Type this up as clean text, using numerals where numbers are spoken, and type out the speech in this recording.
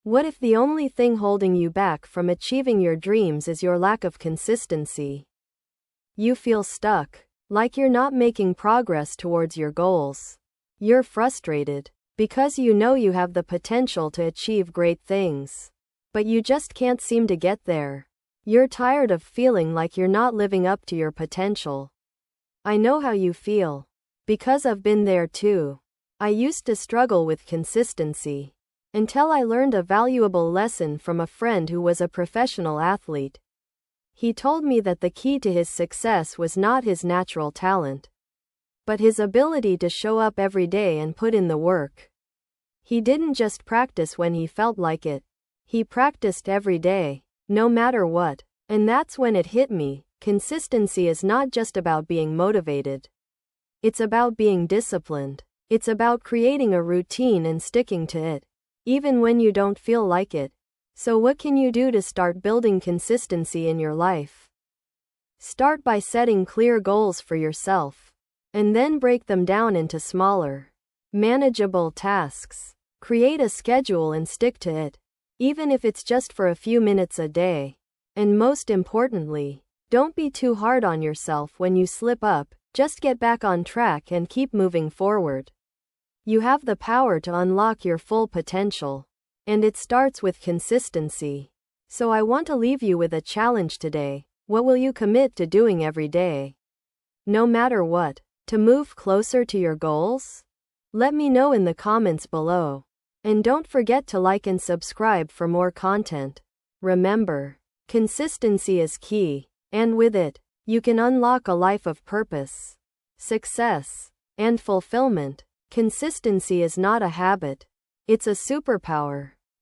What if the only thing holding you back from achieving your dreams is your lack of consistency? You feel stuck, like you're not making progress towards your goals. You're frustrated because you know you have the potential to achieve great things, but you just can't seem to get there. You're tired of feeling like you're not living up to your potential. I know how you feel, because I've been there too. I used to struggle with consistency until I learned a valuable lesson from a friend who was a professional athlete. He told me that the key to his success was not his natural talent, but his ability to show up every day and put in the work. He didn't just practice when he felt like it. He practiced every day, no matter what. And that's when it hit me. Consistency is not just about being motivated. It's about being disciplined. It's about creating a routine and sticking to it, even when you don't feel like it. So what can you do to start building consistency in your life? Start by setting clear goals for yourself, and then break them down into smaller, manageable tasks. Create a schedule and stick to it, even if it's just for a few minutes a day. And most importantly, don't be too hard on yourself when you slip up. Just get back on track and keep moving forward. You have the power to unlock your full potential, and it starts with consistency. So I want to leave you with a challenge today. What will you commit to doing every day, no matter what, to move closer to your goals? Let me know in the comments below. And don't forget to like and subscribe for more content. Remember, consistency is key, and with it, you can unlock a life of purpose, success, and fulfillment. Consistency is not a habit, it's a superpower.